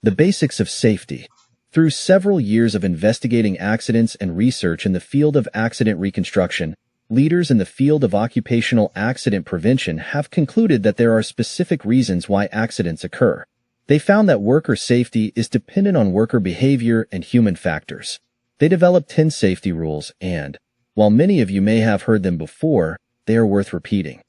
The basics of safety. Through several years of investigating accidents and research in the field of accident reconstruction, leaders in the field of occupational accident prevention have concluded that there are specific reasons why accidents occur. They found that worker safety is dependent on worker behavior and human factors. They developed 10 safety rules and, while many of you may have heard them before, they are worth repeating.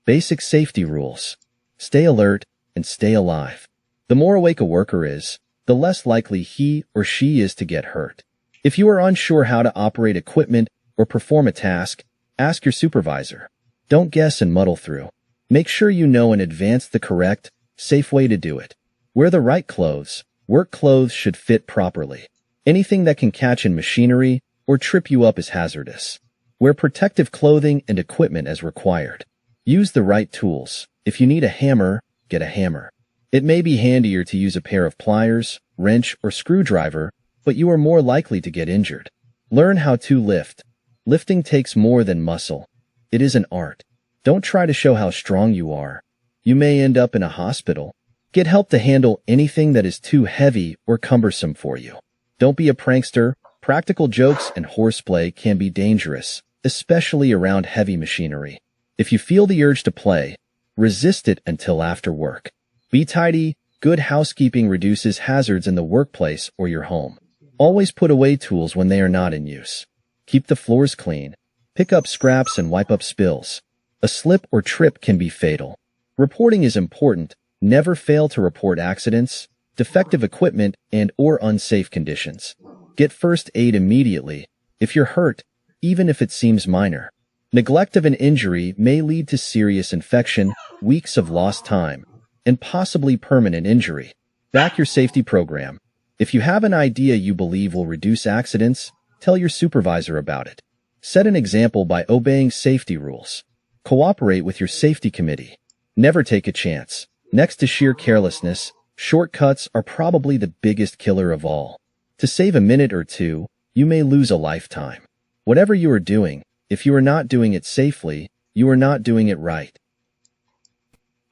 Basic safety rules. Stay alert and stay alive. The more awake a worker is, the less likely he or she is to get hurt. If you are unsure how to operate equipment or perform a task, ask your supervisor. Don't guess and muddle through. Make sure you know in advance the correct, safe way to do it. Wear the right clothes. Work clothes should fit properly. Anything that can catch in machinery or trip you up is hazardous. Wear protective clothing and equipment as required. Use the right tools. If you need a hammer, get a hammer. It may be handier to use a pair of pliers, wrench, or screwdriver, but you are more likely to get injured. Learn how to lift. Lifting takes more than muscle. It is an art. Don't try to show how strong you are. You may end up in a hospital. Get help to handle anything that is too heavy or cumbersome for you. Don't be a prankster. Practical jokes and horseplay can be dangerous, especially around heavy machinery. If you feel the urge to play, resist it until after work. Be tidy. Good housekeeping reduces hazards in the workplace or your home. Always put away tools when they are not in use. Keep the floors clean. Pick up scraps and wipe up spills. A slip or trip can be fatal. Reporting is important. Never fail to report accidents, defective equipment, and/or unsafe conditions. Get first aid immediately if you're hurt, even if it seems minor. Neglect of an injury may lead to serious infection, weeks of lost time, and possibly permanent injury. Back your safety program. If you have an idea you believe will reduce accidents, tell your supervisor about it. Set an example by obeying safety rules. Cooperate with your safety committee. Never take a chance. Next to sheer carelessness, shortcuts are probably the biggest killer of all. To save a minute or two, you may lose a lifetime. Whatever you are doing, if you are not doing it safely, you are not doing it right.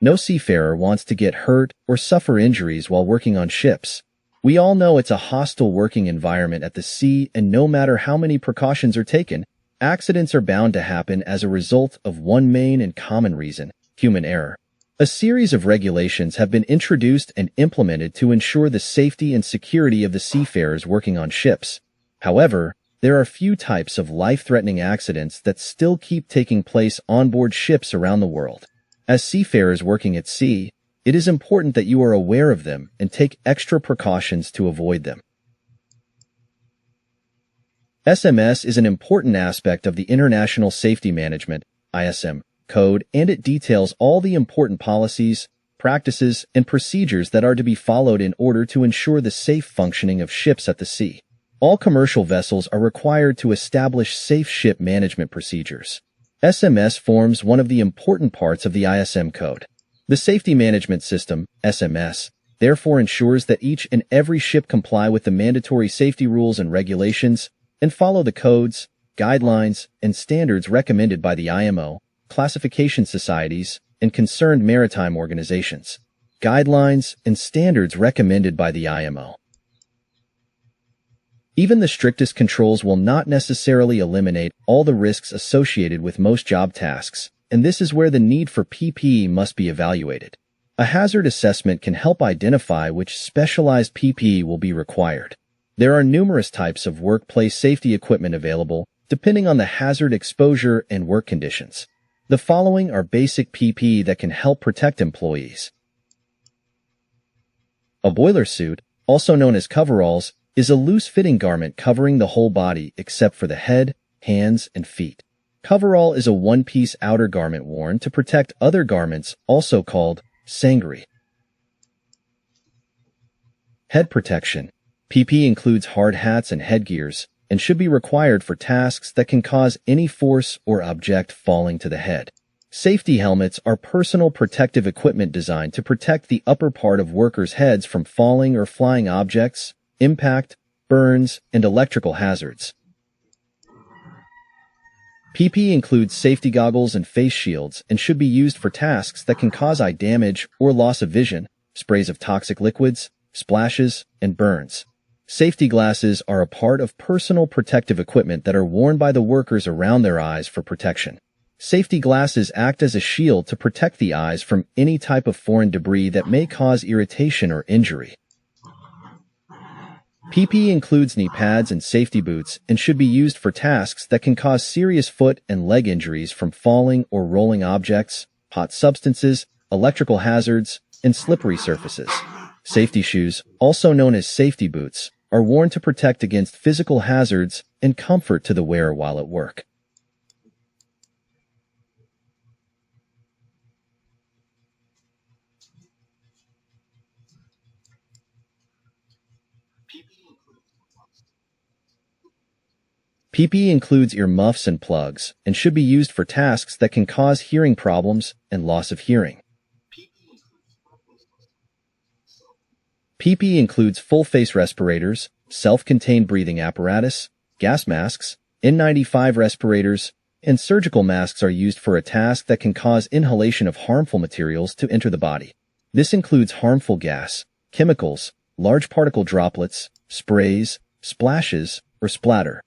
No seafarer wants to get hurt or suffer injuries while working on ships. We all know it's a hostile working environment at the sea, and no matter how many precautions are taken, accidents are bound to happen as a result of one main and common reason: human error. A series of regulations have been introduced and implemented to ensure the safety and security of the seafarers working on ships. However, there are few types of life-threatening accidents that still keep taking place on board ships around the world. As seafarers working at sea, it is important that you are aware of them and take extra precautions to avoid them. SMS is an important aspect of the International Safety Management (ISM) code, and it details all the important policies, practices, and procedures that are to be followed in order to ensure the safe functioning of ships at the sea. All commercial vessels are required to establish safe ship management procedures. SMS forms one of the important parts of the ISM code. The Safety Management System, SMS, therefore ensures that each and every ship comply with the mandatory safety rules and regulations and follow the codes, guidelines, and standards recommended by the IMO, classification societies, and concerned maritime organizations. Guidelines and standards recommended by the IMO. Even the strictest controls will not necessarily eliminate all the risks associated with most job tasks, and this is where the need for PPE must be evaluated. A hazard assessment can help identify which specialized PPE will be required. There are numerous types of workplace safety equipment available, depending on the hazard exposure and work conditions. The following are basic PPE that can help protect employees. A boiler suit, also known as coveralls, is a loose-fitting garment covering the whole body except for the head, hands, and feet. Coverall is a one-piece outer garment worn to protect other garments, also called sangri. Head protection. PPE includes hard hats and headgears, and should be required for tasks that can cause any force or object falling to the head. Safety helmets are personal protective equipment designed to protect the upper part of workers' heads from falling or flying objects, impact, burns, and electrical hazards. PPE includes safety goggles and face shields and should be used for tasks that can cause eye damage or loss of vision, sprays of toxic liquids, splashes, and burns. Safety glasses are a part of personal protective equipment that are worn by the workers around their eyes for protection. Safety glasses act as a shield to protect the eyes from any type of foreign debris that may cause irritation or injury. PPE includes knee pads and safety boots and should be used for tasks that can cause serious foot and leg injuries from falling or rolling objects, hot substances, electrical hazards, and slippery surfaces. Safety shoes, also known as safety boots, are worn to protect against physical hazards and comfort to the wearer while at work. PPE includes earmuffs and plugs and should be used for tasks that can cause hearing problems and loss of hearing. PPE includes full-face respirators, self-contained breathing apparatus, gas masks, N95 respirators, and surgical masks are used for a task that can cause inhalation of harmful materials to enter the body. This includes harmful gas, chemicals, large particle droplets, sprays, splashes, or splatter.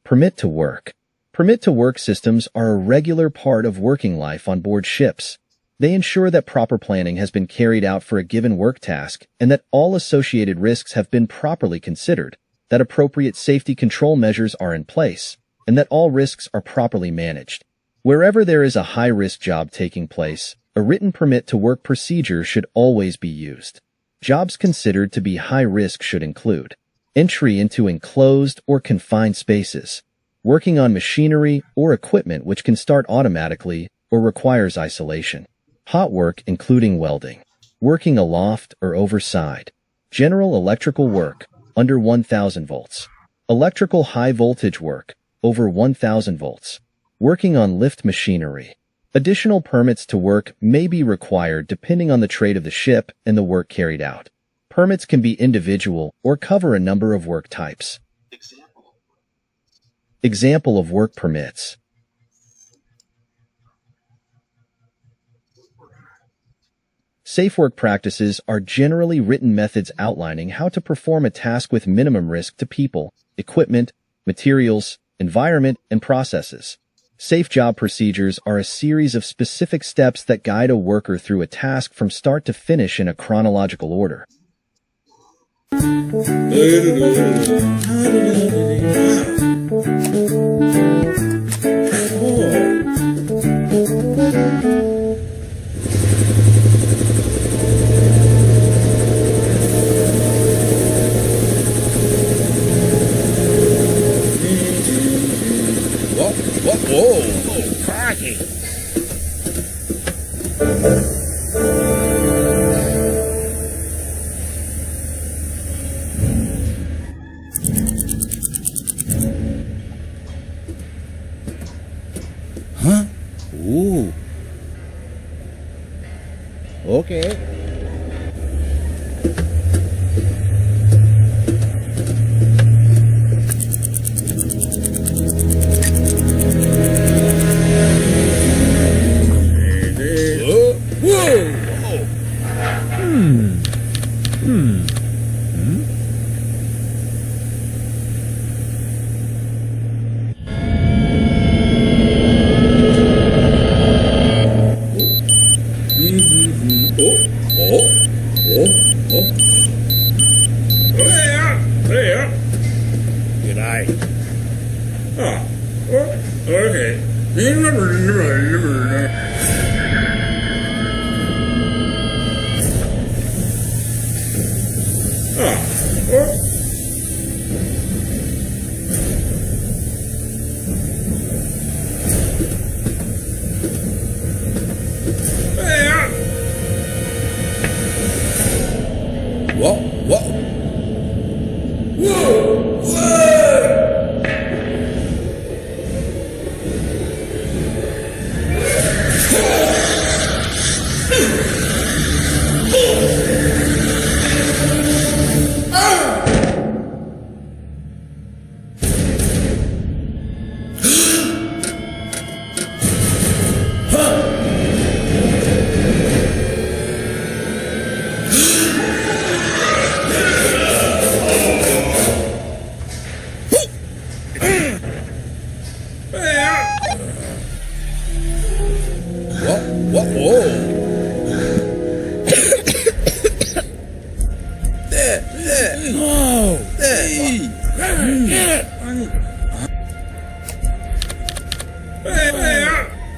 Permit to work. Permit to work systems are a regular part of working life on board ships. They ensure that proper planning has been carried out for a given work task and that all associated risks have been properly considered, that appropriate safety control measures are in place, and that all risks are properly managed. Wherever there is a high-risk job taking place, a written permit to work procedure should always be used. Jobs considered to be high risk should include entry into enclosed or confined spaces, working on machinery or equipment which can start automatically or requires isolation, hot work including welding, working aloft or overside, general electrical work under 1000 volts, electrical high voltage work over 1000 volts, working on lift machinery. Additional permits to work may be required depending on the trade of the ship and the work carried out. Permits can be individual or cover a number of work types. Example of work permits. Safe work practices are generally written methods outlining how to perform a task with minimum risk to people, equipment, materials, environment, and processes. Safe job procedures are a series of specific steps that guide a worker through a task from start to finish in a chronological order. Whoa, crikey. Huh? Ooh. Okay. Good eye. Okay.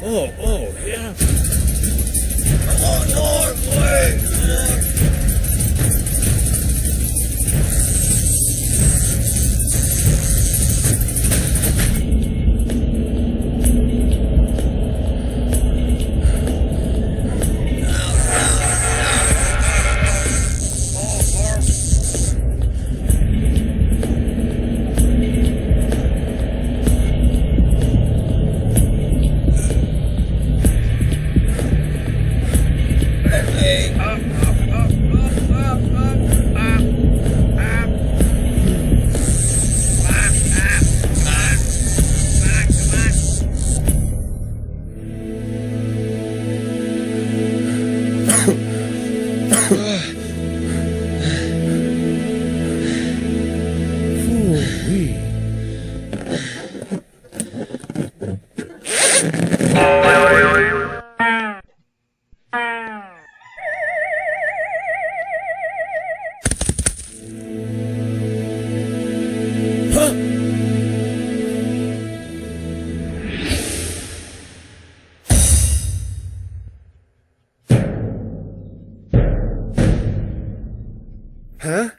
Oh, yeah. Oh, no, wait. Huh?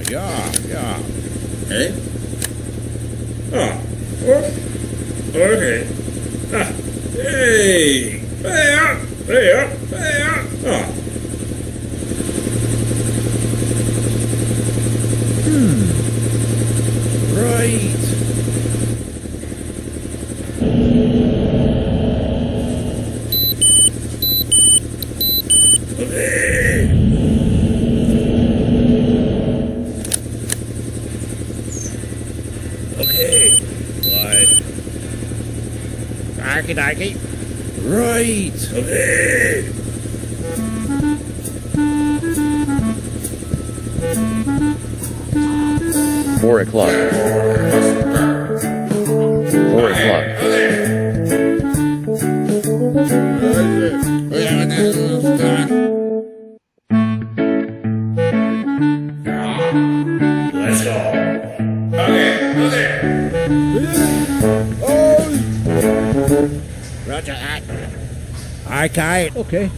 Yeah. Eh? Oh. Okay. Hey! Hey! Oh. Right. Okay. What? Arky. Right. Okay. Four o'clock. 4 o'clock. Let's go. Okay. Roger that. Okay. Okay.